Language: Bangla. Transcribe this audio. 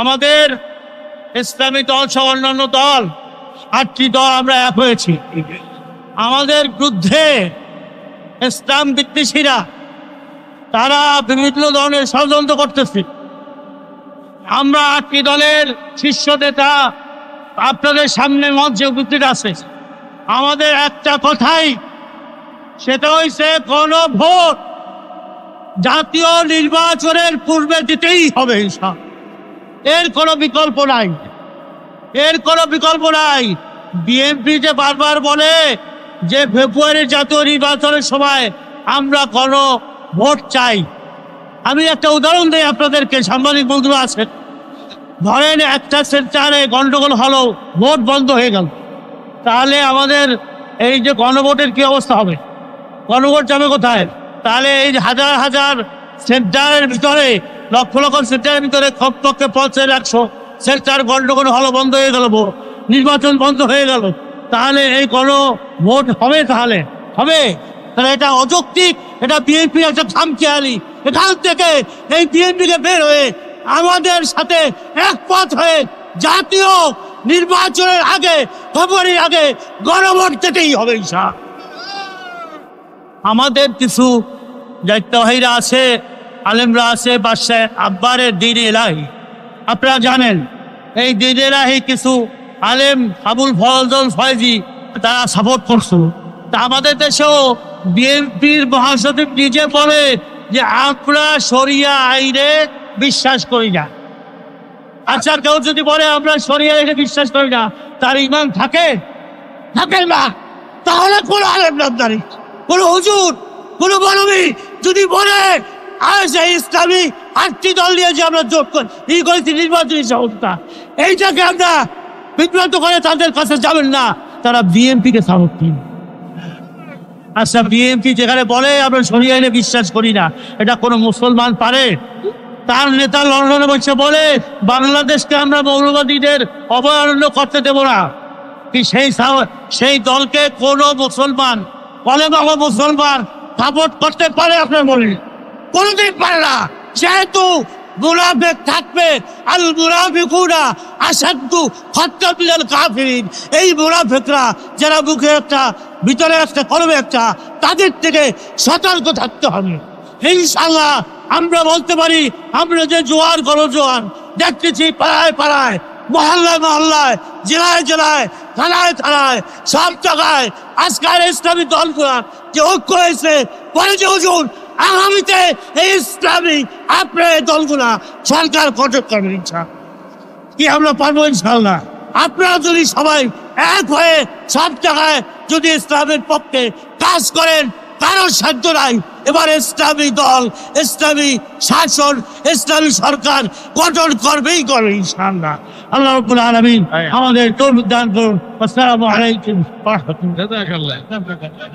আমাদের ইসলামী দল সহ অন্যান্য দল 8টি দল আমরা এক হয়েছি। আমাদের বিরুদ্ধে ইসলাম বিদ্বেষীরা তারা বিভিন্ন ধরনের ষড়যন্ত্র করতেছে। আমরা 8টি দলের শীর্ষ নেতা আপনাদের সামনে মঞ্চে উপস্থিত আছে। আমাদের একটা কথাই, সেটা হইছে কোন ভোট জাতীয় নির্বাচনের পূর্বে দিতেই হবে। এর কোনো বিকল্প নাই, এর কোনো বিকল্প নাই। বিএনপি যে বারবার বলে যে ফেব্রুয়ারির জাতীয় নির্বাচনের সময় আমরা কোনো ভোট চাই। আমি একটা উদাহরণ দিই আপনাদেরকে, সাংবাদিক বন্ধুরা আছেন। ধরেন একটা সেন্টারে গন্ডগোল হলো, ভোট বন্ধ হয়ে গেল, তাহলে আমাদের এই যে গণভোটের কি অবস্থা হবে? গণভোট যাবে কোথায়? তাহলে এই হাজার হাজার সেন্টারের ভিতরে, লক্ষ লক্ষ সেন্টারের ভিতরে কমপক্ষে 50-100 সেন্টার গন্ডগোল হলো, বন্ধ হয়ে গেল, নির্বাচন বন্ধ হয়ে গেল, তাহলে এই ভোট হবে? তাহলে হবে? তাহলে এটা অযৌক্তিক, এটা বিএনপি একটা খামখেয়ালি। এখান থেকে এই বিএনপিকে বের হয়ে আমাদের সাথে একমত হয়ে জাতীয় নির্বাচনের আগে, ফেব্রুয়ারির আগে গণভোট দিতেই হবে। আমাদের কিছু দায়িত্ববাহীরা আছে, আলেমরা আছে, বাদশাহ আব্বারের দ্বীন ইলাহি আপনারা জানেন। এই দ্বীন ইলাহি কিছু আলেম, আবুল ফজল ফয়জি, তারা সাপোর্ট করছিল। তা আমাদের দেশেও বিএনপির মহাসচিব নিজে বলে যে আমরা শরিয়া আইনে বিশ্বাস করি না। আচ্ছা, কেউ যদি বলে আমরা শরিয়া আইনে বিশ্বাস করি না, তার ঈমান থাকে? থাকে না। তাহলে কোন আলেম নামদারি, কোন হুজুর, কোন মৌলবী যদি বলে আজ এই ইসলামী 8টি দল নিয়ে যে আমরা জোট করেছি নির্বাচনী সংস্থা, এইটাকে আমরা বিভ্রান্ত করে তাদের কাছে যাবেন না, তারা বিএনপিকে সাপোর্ট করেন। আচ্ছা, বিএনপি যেখানে বলে আমরা শরিয়া আইনে বিশ্বাস করি না, এটা কোনো মুসলমান পারে? তার নেতা লন্ডনে বসে বলে বাংলাদেশকে আমরা মৌলবাদীদের অভয়ারণ্য করতে দেব না, কি সেই দলকে কোনো মুসলমান বলে বাবা মুসলমান সাপোর্ট করতে পারে? আপনার বলেন কোনোদিন পারে না। যেহেতু মুনাফিক থাকবে, আল মুনাফিকুনা আশাদ্দু খাত্তাম মিনাল কাফিরিন, এই মুনাফিকরা যারা মুখে একটা, ভিতরে একটা, কলমে একটা, তাদের থেকে সতর্ক থাকতে হবে। ইনশাআল্লাহ আমরা বলতে পারি, আমরা যে জোয়ার গণজোয়ার দেখতেছি পাড়ায় পাড়ায়, মহল্লায় মহল্লায়, জেলায় জেলায়, থানায় থানায়, সব জায়গায় আজকের ইসলামী দলগুলা যে ঐক্য হয়েছে, বলে যে হুজুর আগামীতে এই ইসলামী আপনার দলগুলা সরকার গঠন করবে। কি আমরা পারবো? ইনশাআল্লাহ। আপনারা যদি সবাই এক হয়ে সব জায়গায় যদি ইসলামের পক্ষে কাজ করেন, কারোর সাধ্য নাই এবার ইসলামী দল, ইসলামী শাসন, ইসলামী সরকার গঠন করবেই করবে ইনশাআল্লাহ। আল্লাহ রাব্বুল আলামিন আমাদের তৌফিক দান করুন। আসসালামু আলাইকুম ওয়া রাহমাতুল্লাহ।